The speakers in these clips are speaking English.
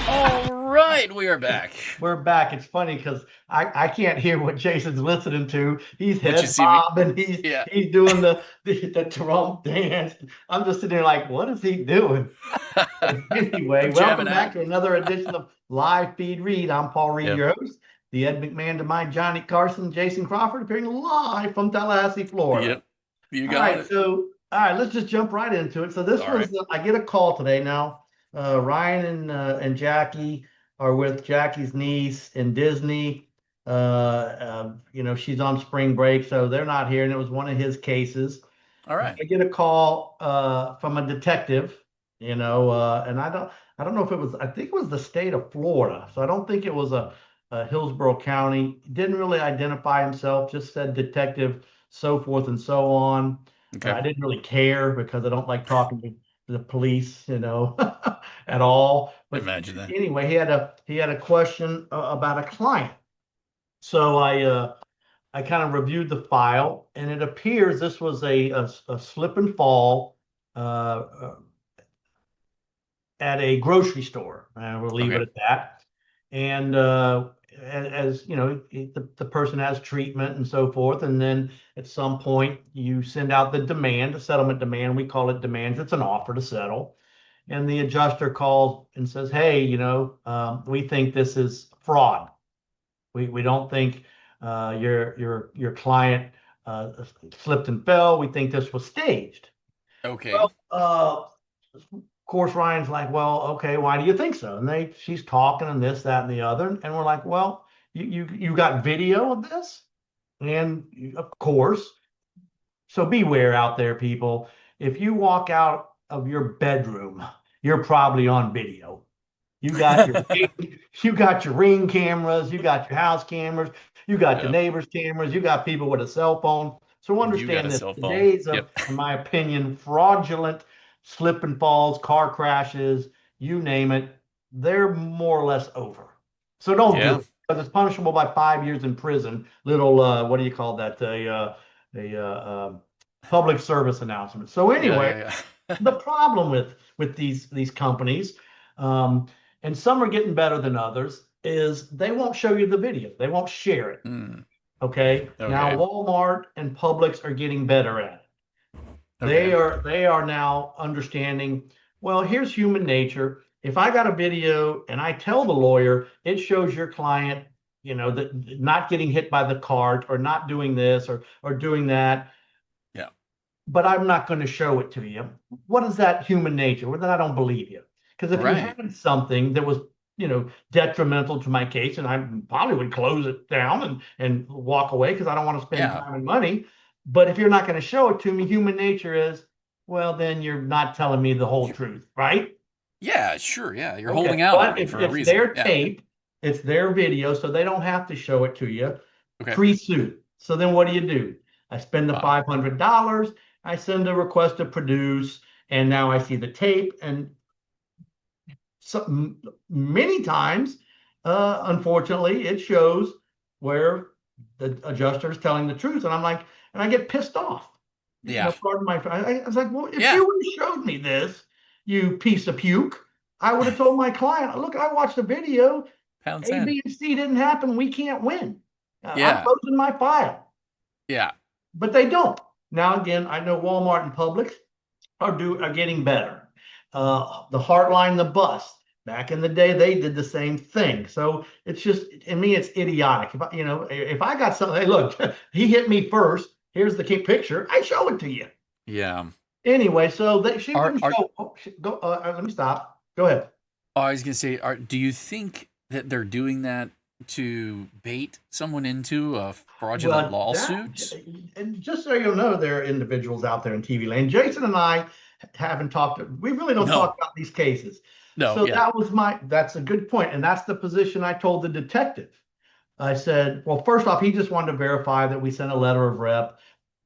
All right, we are back. We're back. It's funny because I can't hear what Jason's listening to. He's But you head see me, bobbing. He's yeah, he's doing the Trump dance. I'm just sitting there like, what is he doing? But anyway, I'm jamming welcome back out. to another edition of Live Feed Read. I'm Paul Reed, Yep, your host. The Ed McMahon to my Johnny Carson, Jason Crawford, appearing live from Tallahassee, Florida. yep, you All got right, it. let's just jump right into it. So this All right, was I get a call today now. Ryan and Jackie are with Jackie's niece in Disney. She's on spring break, so they're not here, and it was one of his cases. all right. I get a call from a detective, and I don't know if it was, I think it was the state of Florida, so I don't think it was a Hillsborough County. Didn't really identify himself, just said detective, so forth and so on. Okay, I didn't really care because I don't like talking to the police, at all. But imagine that. anyway, he had a question about a client. So I kind of reviewed the file, and it appears this was a slip and fall at a grocery store. And we'll leave it Okay, at that. And as you know, the person has treatment and so forth. And then at some point, you send out the demand, the settlement demand. We call it demands. It's an offer to settle. And the adjuster calls and says, "Hey, we think this is fraud. We don't think your client slipped and fell. We think this was staged." okay. Well, of course, Ryan's like, "Well, okay, why do you think so?" And she's talking and this, that, and the other, and we're like, "Well, you got video of this?" And of course, so beware out there, people. If you walk out of your bedroom, you're probably on video. You got your you got your ring cameras, you got your house cameras, you got your Yep, neighbors' cameras, you got people with a cell phone. So you got understand a this: cell the phone. days of, Yep. in my opinion, fraudulent slip and falls, car crashes, you name it, they're more or less over. So don't do Yeah, it because it's punishable by 5 years in prison. Little what do you call that? A public service announcement. So yeah, anyway, yeah, yeah. the problem with these companies, um, and some are getting better than others, is they won't show you the video. They won't share it. Hmm. Okay. Now Okay, Walmart and Publix are getting better at it. They okay. are they are now understanding, well, here's human nature. If I got a video and I tell the lawyer it shows your client, that not getting hit by the cart or not doing this or doing that, Yeah, but I'm not going to show it to you. What is that human nature? Well, then I don't believe you. Because if you right. had something that was, detrimental to my case, and I probably would close it down and walk away because I don't want to spend Yeah, time and money. But if you're not going to show it to me, human nature is, well, then you're not telling me the whole you, truth, right? yeah, sure, yeah. You're Okay. holding out on But me if for a it's reason. their Yeah. tape, it's their video, so they don't have to show it to you Okay. pre-suit. So then what do? I spend the Wow. $500, I send a request to produce, and now I see the tape. And so many times, unfortunately, it shows where the adjuster is telling the truth. And I'm like, and I get pissed off. Yeah. Pardon I was like, well, if Yeah. you would have showed me this, you piece of puke, I would have told my client, look, I watched the video. Pound A, sand. B, and C didn't happen. We can't win. I'm Yeah. closing my file. Yeah. But they don't. Now again, I know Walmart and Publix are getting better. The Heartline, the bus. Back in the day, they did the same thing. So it's just, in me, it's idiotic. If I got something, hey, look, he hit me first. Here's the key picture. I show it to you Yeah. anyway. So she Are wouldn't are show. Oh, go. Let me stop. Go ahead. oh, I was gonna say, do you think that they're doing that to bait someone into a fraudulent Well, that, lawsuit? and just so you know, there are individuals out there in TV land. Jason and I haven't talked, we really don't talk No. about these cases. No. So Yeah. that's a good point. And that's the position I told the detective. I said, well, first off, he just wanted to verify that we sent a letter of rep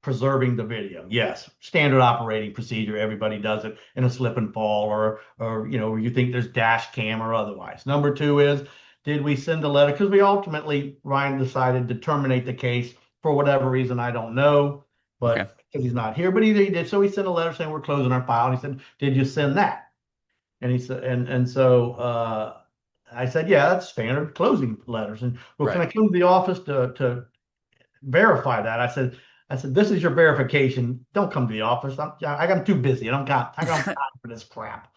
preserving the video. Yes, standard operating procedure. Everybody does it in a slip and fall or you think there's dash cam or otherwise. Number two is, did we send a letter? Because we ultimately, Ryan decided to terminate the case for whatever reason, I don't know, Okay. but because he's not here, but he did. So he sent a letter saying we're closing our file. And he said, did you send that? And he said, and so I said, yeah, that's standard closing letters. And well, can Right. I come to the office to verify that? I said, this is your verification. Don't come to the office. I'm too busy. I don't got time for this crap.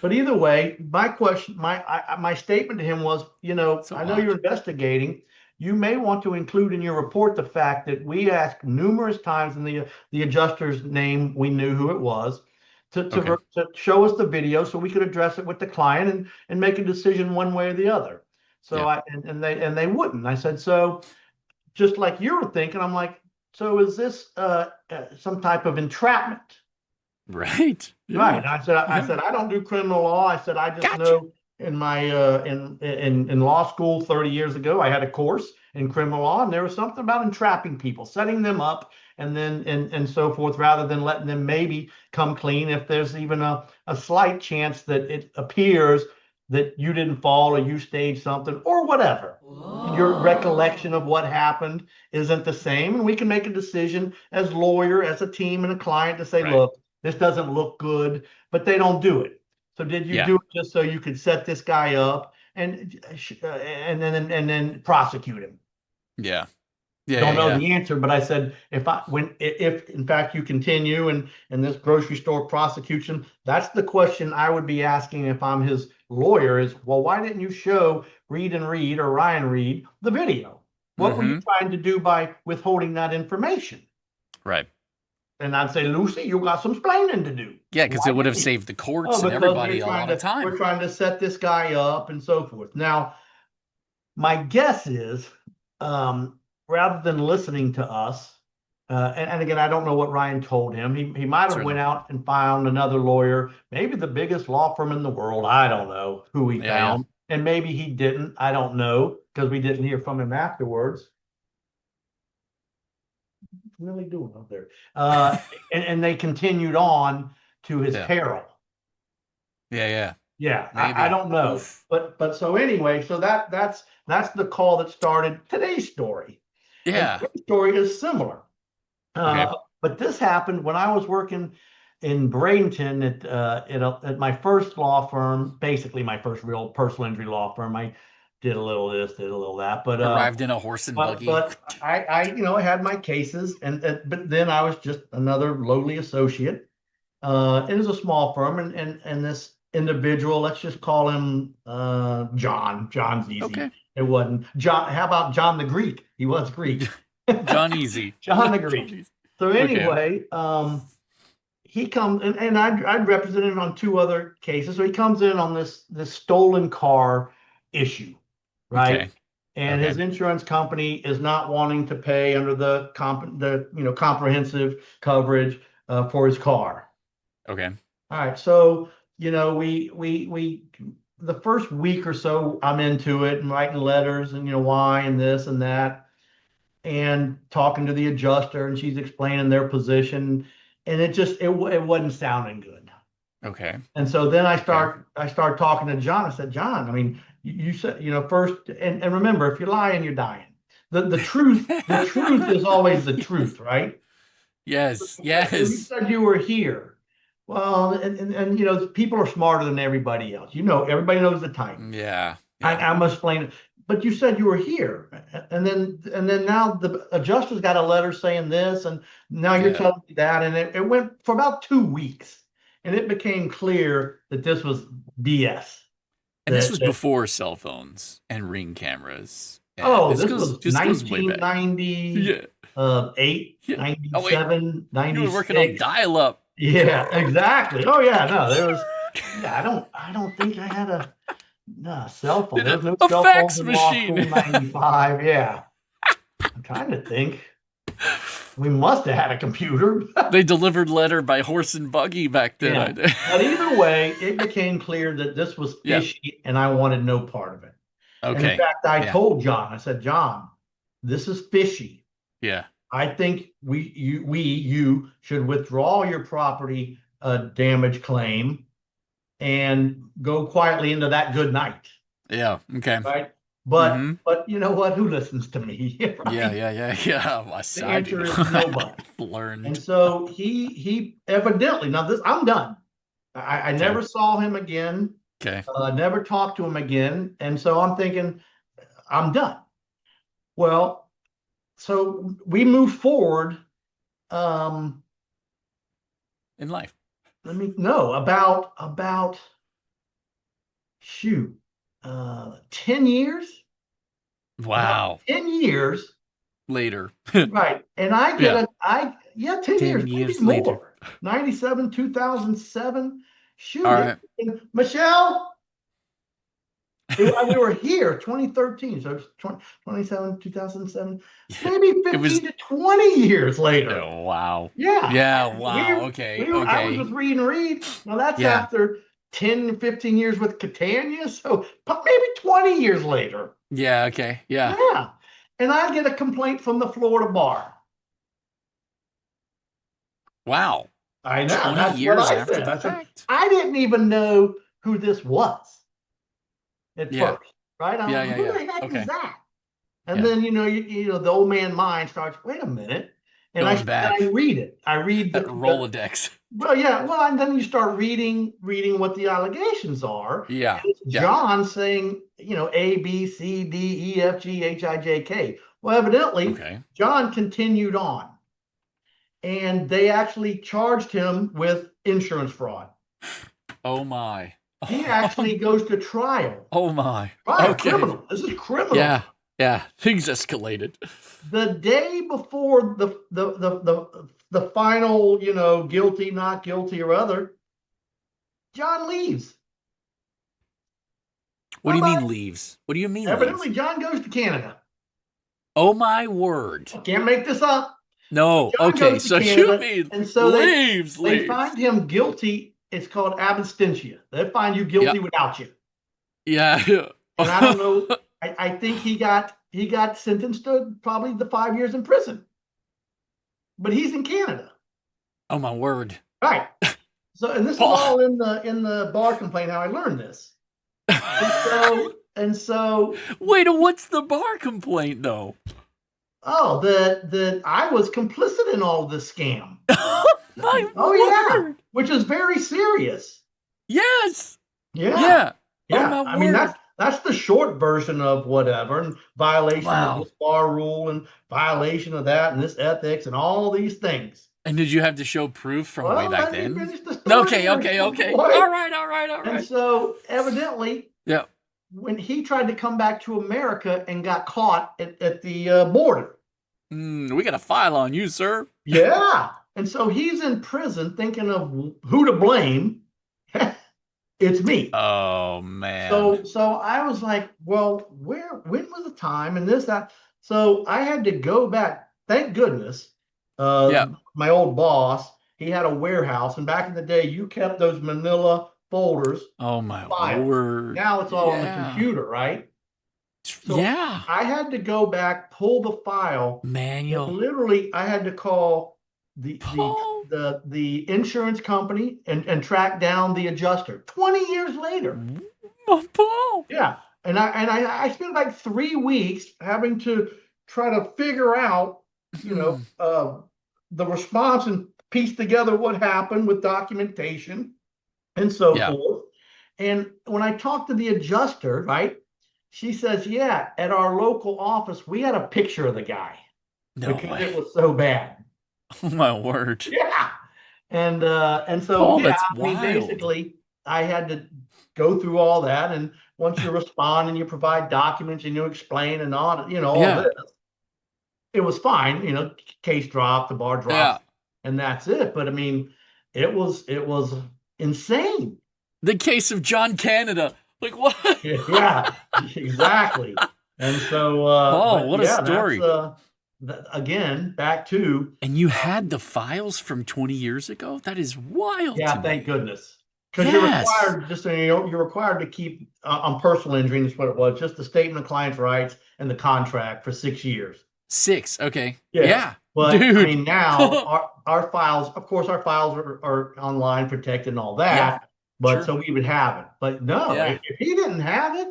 But either way, my question, my statement to him was, So I know you're odd. investigating. You may want to include in your report the fact that we asked numerous times, in the adjuster's name, we knew who it was, Okay. to show us the video so we could address it with the client and make a decision one way or the other. So Yeah. and they wouldn't. I said, so just like you were thinking, I'm like, so is this some type of entrapment? Right. Right. Yeah. And I said, Yeah. I don't do criminal law. I said, I just Gotcha. know in my in law school 30 years ago, I had a course in criminal law, and there was something about entrapping people, setting them up, and then and so forth, rather than letting them maybe come clean if there's even a slight chance that it appears that you didn't fall or you staged something or whatever. Your recollection of what happened isn't the same, and we can make a decision as lawyer, as a team, and a client to say, Right. look, this doesn't look good, but they don't do it. So did you Yeah. do it just so you could set this guy up and then prosecute him? Yeah. Yeah. Yeah. Don't know Yeah. the answer, but I said, if in fact you continue and this grocery store prosecution, that's the question I would be asking if I'm his lawyer is, well, why didn't you show Reed and Reed or Ryan Reed the video? What were you Mm-hmm. trying to do by withholding that information? Right. And I'd say, Lucy, you got some explaining to do. Yeah, because Why it would have didn't you? saved the courts Oh, and because everybody a lot of we're time. trying to set this guy up and so forth. Now, my guess is, um, rather than listening to us, and again, I don't know what Ryan told him. He might have went Certainly. out and found another lawyer, maybe the biggest law firm in the world. I don't know who he Yeah. Yeah. found, and maybe he didn't. I don't know because we didn't hear from him afterwards. Really doing up there? And they continued on to his Yeah. peril. Yeah. Yeah. Yeah, I Maybe. don't know. Oof. But so anyway, so that's the call that started today's story. And Yeah. today's story is similar. Okay. But this happened when I was working in Bradenton at my first law firm, basically my first real personal injury law firm. I did a little this, did a little that, but Arrived in a horse and but buggy. but I had my cases, but then I was just another lowly associate. It is a small firm, and this individual, let's just call him John. John's easy. Okay. It wasn't John. How about John the Greek? He was Greek. John Easy. John the John Greek. Easy. So Okay. anyway, he comes and I'd represented him on two other cases. So he comes in on this stolen car issue, right? Okay. And Okay. his insurance company is not wanting to pay under the comprehensive coverage for his car. Okay. All right, so we the first week or so I'm into it and writing letters and why and this and that and talking to the adjuster and she's explaining their position and it wasn't sounding good. Okay. And so then I Okay. start talking to John. I said, John, I mean, you said, first, and remember, if you're lying, you're dying. The truth is always the truth, right? Yes. So you Yes. said you were here. Well, and people are smarter than everybody else. Everybody knows the type. Yeah. I, Yeah. I must explain it. But you said you were here, and then now the adjuster's got a letter saying this, and now you're Yeah. telling me that, and it went for about 2 weeks, and it became clear that this was BS. And this That was that before cell phones and ring cameras. And oh, this this goes was just goes way back. 1990, Yeah. 8, Yeah. Oh wait, 97, you were working on 96. dial up. Yeah, exactly. Oh yeah, no, there was. Yeah, I don't think I had a cell phone. In There was no a cell phones fax in law school machine. in 95. Yeah. I'm trying to think. We must have had a computer. They delivered letter by horse and buggy back then. Yeah. But either way, it became clear that this was Yeah. fishy and I wanted no part of it. And in Okay. fact, I Yeah. told John, I said, John, this is fishy. Yeah. I think you should withdraw your property damage claim and go quietly into that good night. Yeah. Okay. Right? But Mm-hmm. but you know what? Who listens to me? Yeah. Right? Yeah. Yeah. Yeah. Well, The I do. answer is nobody. I've And learned. so he evidently, now this I'm done. I Okay. never saw him again. Okay. Never talked to him again. And so I'm thinking, I'm done. Well, so we moved forward. Um, In life. Let me know about shoot, 10 years, about Wow. 10 years. Later. Right. And I get Yeah. yeah, 10 years, 10 maybe years later. more. 97, 2007. All Shoot right. Michelle, we were here 2013. So it's 27, 2007, maybe It was 15 to 20 years later. oh, wow. Yeah. Yeah, And wow. Okay. I was with Okay. Reed and Reed. Now that's Yeah. after 10, 15 years with Catania. So maybe 20 years later. Yeah, okay. Yeah. Yeah. And I get a complaint from the Florida bar. Wow. I know. 20 That's what years I after said. the I said, fact. I didn't even know who this was at Yeah. first, right? I'm Yeah, like, yeah, who yeah. the heck is Okay. that? And Yeah. then, the old man mind starts, wait a minute. And Going I back. read it. I read That Rolodex. well, yeah. Well, and then you start reading what the allegations are. Yeah. And it's Yeah. John saying, A, B, C, D, E, F, G, H, I, J, K. Well, evidently, Okay. John continued on, and they actually charged him with insurance fraud. Oh my. He actually goes to trial. Oh my. Trial, Okay. criminal. This is criminal. Yeah. Yeah. Things escalated. The day before the final, guilty, not guilty, or other, John leaves. What Bye do you bye. mean leaves? What do you mean leaves? Evidently, John goes to Canada. Oh my word. I can't make this up. So No. John Okay. goes to So you Canada, mean and so leaves, they leaves. find him guilty. It's called absentia. They find you guilty Yep. without you. Yeah. And I don't know. I think he got sentenced to probably the 5 years in prison. But he's in Canada. Oh my word. Right. So, and this is Paul. all in the bar complaint how I learned this. And so Wait, what's the bar complaint though? that I was complicit in all this scam. My Oh word. yeah, which is very serious. Yes. Yeah. Yeah. Oh Yeah. my I mean, word. that's the short version of whatever, and violation of Wow. this bar rule and violation of that and this ethics and all these things. And did you have to show proof from way Well, back let me then? finish the story Okay, here, okay, okay. boy. All right, all right, all And right. so evidently, Yeah. when he tried to come back to America and got caught at the border. We got a file on you, sir. Yeah. And so he's in prison thinking of who to blame. It's me. Oh man. So I was like, well, when was the time and this, that. So I had to go back. Thank goodness. Yeah. My old boss, he had a warehouse, and back in the day, you kept those manila folders, Oh my files. word. Now it's all on the Yeah. computer, right? So Yeah. I had to go back, pull the file, and Manual. literally I had to call Paul. the insurance company and track down the adjuster 20 years later. Paul. Yeah. And I spent like 3 weeks having to try to figure out, the response and piece together what happened with documentation and so Yeah. forth. And when I talked to the adjuster, right, she says, yeah, at our local office, we had a picture of the guy No because way. it was so bad. Oh my word. Yeah. And so, Paul, yeah, that's I mean, wild. basically, I had to go through all that. And once you respond and you provide documents and you explain and all, all Yeah. this, it was fine. Case dropped, the bar dropped, and that's it. But I mean, it was insane. The case of John Canada. Like what? Yeah, exactly. And so, Oh, what a yeah, story. that's again back to. And you had the files from 20 years ago? That is wild. Yeah, to thank me. goodness. Because Yes. you're required, just so you know, you're required to keep on personal injury. That's what it was. Just the statement of client's rights and the contract for 6 years. 6. Okay. Yes. Yeah. But Dude. I mean, now our files, of course, our files are online, protected, and all that. Yeah, but sure. so we would have it. But no, Yeah. if he didn't have it,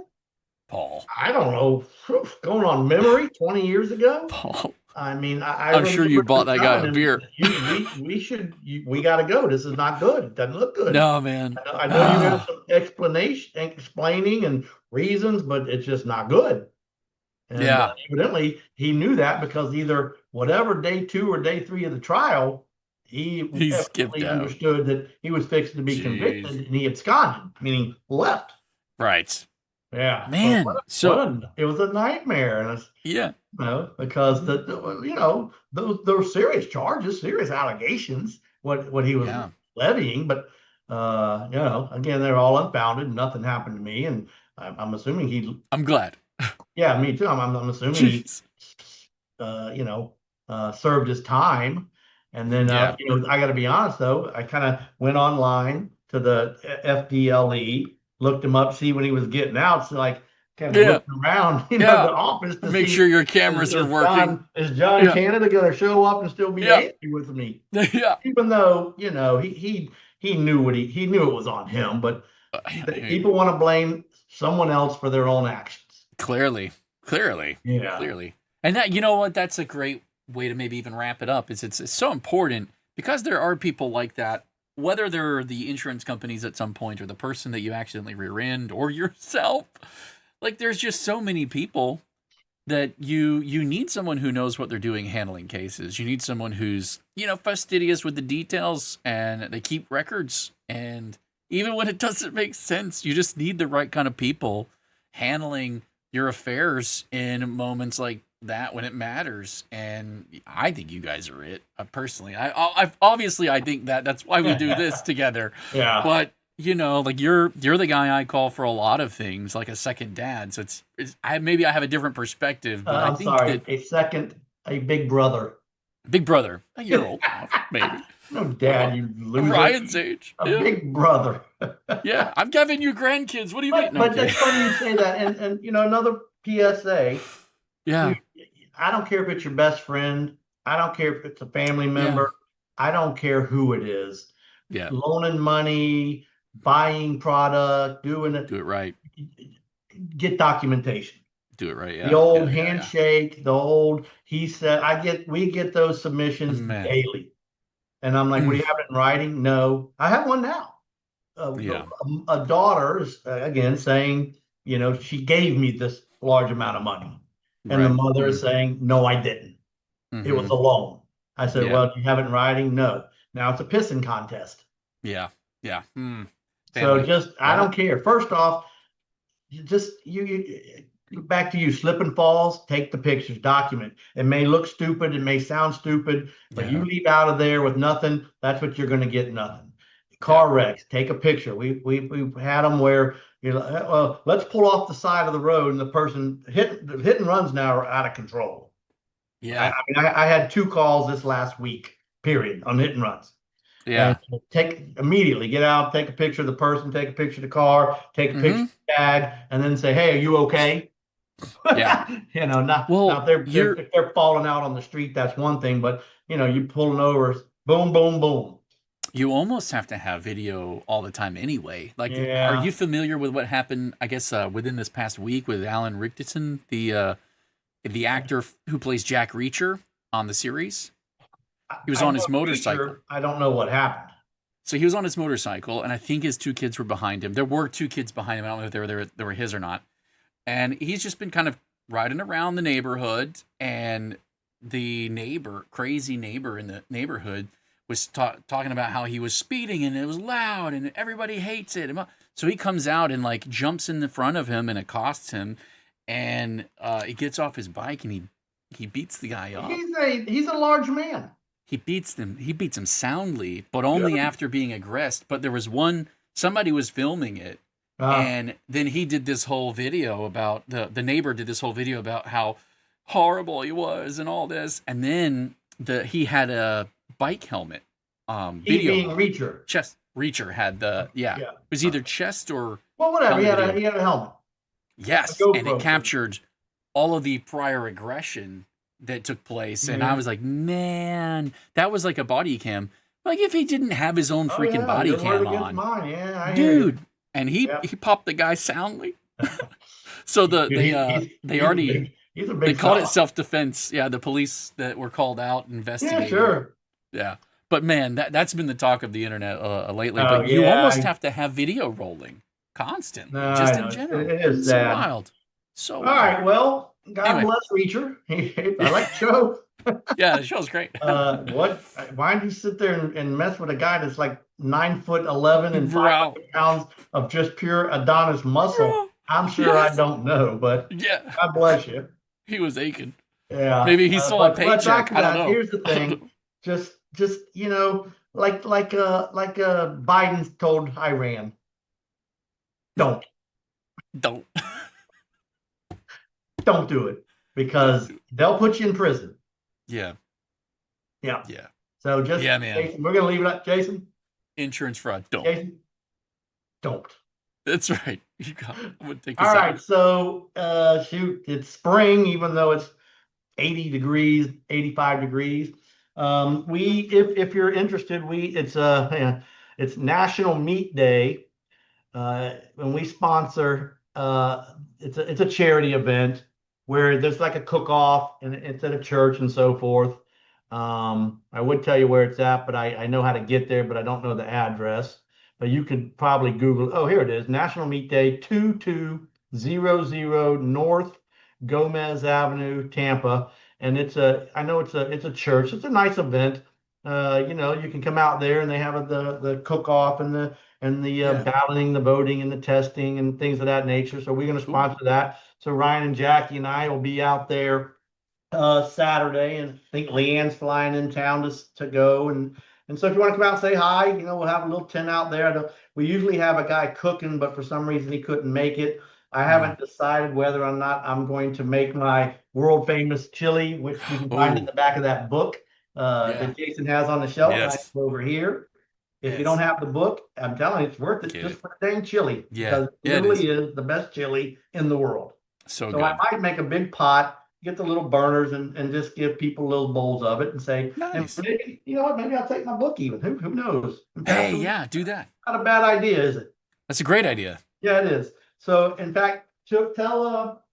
Paul. I don't know. Going on memory 20 years ago. Paul. I mean, I I'm sure you remember bought just that guy telling a him, beer. we got to go. This is not good. It doesn't look good. No, man. I know you have Ah, some explanation, explaining and reasons, but it's just not good. And yeah. evidently, he knew that because either whatever day 2 or day 3 of the trial, he He skipped evidently out. understood that he was fixing to be convicted, Jeez. and he absconded, meaning left. Right. Yeah, but Man. what So, it was a nightmare, and it's, yeah. because those serious charges, serious allegations, what he was Yeah. levying, but again, they're all unfounded. Nothing happened to me, and I'm assuming he, I'm glad. yeah, me too. I'm assuming he, Jeez. uh, you know, served his time, and then Yeah. I got to be honest though, I kind of went online to the FDLE, looked him up, see when he was getting out, so like kind of Yeah. looking around, Yeah. the office to Make see sure your cameras are working. Is John Yeah. Canada going to show up and still be Yeah. angry with me, Yeah. even though he knew he knew it was on him, but Hey, people want to blame someone else for their own actions. clearly. Clearly. Yeah. Clearly. And that, you know what? That's a great way to maybe even wrap it up. Is it's so important because there are people like that, whether they're the insurance companies at some point or the person that you accidentally rear-end or yourself. Like there's just so many people that you need someone who knows what they're doing handling cases. You need someone who's, fastidious with the details and they keep records. And even when it doesn't make sense, you just need the right kind of people handling your affairs in moments like that when it matters. And I think you guys are it. Personally, I obviously I think that's why we do this together. Yeah. But like you're the guy I call for a lot of things, like a second dad. So it's maybe I have a different perspective, but I I'm think sorry, that a big brother. big brother, you're old enough, maybe. No, Uh, dad, you loser. Ryan's age, A yeah, big brother. yeah. I'm giving you grandkids. What do you mean? No, I'm But kidding. that's funny you say that. And another PSA, Yeah, dude, I don't care if it's your best friend. I don't care if it's a family yeah, member. I don't care who it is. yeah. Loaning money, buying product, doing it, Do it right. get documentation. Do it right. The Yeah, old yeah, yeah, yeah. handshake, the old he said, we get those submissions Man. daily. And I'm like, what do Mm, you have it in writing? No, I have one now. yeah. A daughter is again saying, she gave me this large amount of money. And the Right. mother is saying, no, I didn't. It was Mm-hmm. a loan. I said, Yeah. well, do you have it in writing? No. Now it's a pissing contest. Yeah. Yeah. So Family. I Love don't it. care. First off, back to you, slip and falls, take the pictures, document. It may look stupid, it may sound stupid, but you Yeah. leave out of there with nothing, that's what you're going to get, nothing. Yeah. Car wrecks, take a picture. We've had them where well, let's pull off the side of the road, and the person hit and runs now are out of control. Yeah. I had 2 calls this last week, period, on hit and runs. And Yeah. get out, take a picture of the person, take a picture of the car, take a picture Mm-hmm. of the tag, and then say, "Hey, are you okay?" Yeah. Now Well, if they're falling out on the street, that's one thing, but you pulling over, boom, boom, boom. you almost have to have video all the time anyway. Like, are Yeah, you familiar with what happened? I guess within this past week with Alan Richardson, the actor who plays Jack Reacher on the series. He was I on know his the motorcycle. feature. I don't know what happened. So he was on his motorcycle, and I think his 2 kids were behind him. There were 2 kids behind him. I don't know if they were his or not. And he's just been kind of riding around the neighborhood, and the crazy neighbor in the neighborhood, was talking about how he was speeding and it was loud and everybody hates it. So he comes out and like jumps in the front of him and accosts him, and he gets off his bike and he beats the guy up. He's a large man. He beats them. He beats him soundly, but only Good. after being aggressed. But there was somebody was filming it, Uh, and then he did this whole video about the neighbor did this whole video about how horrible he was and all this, and then he had a bike helmet, he video being Reacher. chest Reacher had it Yeah. was either chest or Well, whatever. helmet video. He had a helmet, a Yes, and it GoPro thing. captured all of the prior aggression that took place, and I Mhm. was like, man, that was like a body cam. Like if he didn't have his own Oh freaking yeah, body your word cam against on, mine. Yeah, I hear you. dude, and he Yeah. he popped the guy soundly. So Dude, they he's already a He's a They big called it fella. self-defense. Yeah, the police that were called out Yeah, investigating. sure. Yeah. But man, that's been the talk of the internet lately. Oh But you almost yeah. have to have video rolling No, constantly, I just in know. general. It is It's so sad. wild. So All wild. right. Well, God Anyway, bless Reacher. I like the show. yeah, the show's great. What? Why did he sit there and mess with a guy that's like 9'11" and Bro. 500 pounds of just pure Adonis muscle? Bro. I'm sure I Yes. don't know, but Yeah. God bless you. He was aching. Yeah. Maybe he saw a But back paycheck. to I don't that. know. Here's the I don't thing. know. Just like Biden told Iran, don't Don't. don't do it Don't because do it. they'll put you in prison. Yeah. Yeah. Yeah. So just Yeah, man. Jason, we're gonna leave it up. Jason, Insurance fraud. Don't. Jason, don't. That's right. You got it. I'm gonna take All us out. right. So shoot, it's spring, even though it's 80 degrees, 85 degrees. We if you're interested, it's National Meat Day. And we sponsor it's a charity event where there's like a cook-off and it's at a church and so forth. I would tell you where it's at, but I know how to get there, but I don't know the address. But you could probably Google. Oh, here it is. National Meat Day, 2200 North Gomez Avenue, Tampa. And I know it's a church. It's a nice event. You can come out there and they have the cook-off and the Yeah. balloting, the voting, and the testing and things of that nature. So we're going to Cool. sponsor that. So Ryan and Jackie and I will be out there Saturday, and I think Leanne's flying in town to go. And so if you want to come out and say hi, we'll have a little tent out there. We usually have a guy cooking, but for some reason he couldn't make it. I haven't decided whether or not I'm going to make my world famous chili, which you can find in Oh, the back of that book yeah. that Jason has on the shelf. And I have Yes. over here. If you Yes. don't have the book, I'm telling you, it's worth it Get just it. for the dang chili Yeah. because it Yeah, it literally is the best chili in the world. So So I good. might make a big pot, get the little burners, and just give people little bowls of it and say, and Nice. maybe, you know what, maybe I'll take my book even. Who knows? And pass Hey, them. yeah, do that. Not a bad idea, is it? That's a great idea. Yeah, it is. So in fact, tell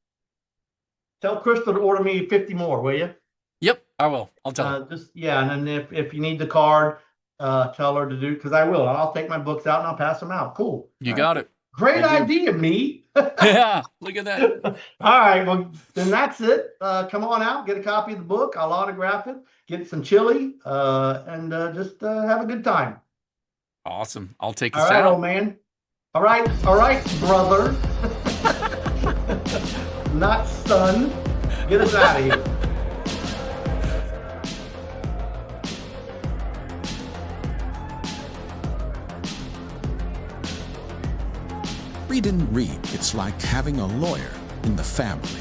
Crystal to order me 50 more, will you? Yep, I will. I'll tell her. And then if you need the card, tell her to do because I will. I'll take my books out and I'll pass them out. Cool. You All right. got it. Great Will do. idea, me. Yeah, look at that. All right, well, then that's it. Come on out, get a copy of the book. I'll autograph it, get some chili, and just have a good time. Awesome. I'll take All us right, out. old man. All right, brother. Not son. Get us out of here. Reed and Reed, it's like having a lawyer in the family.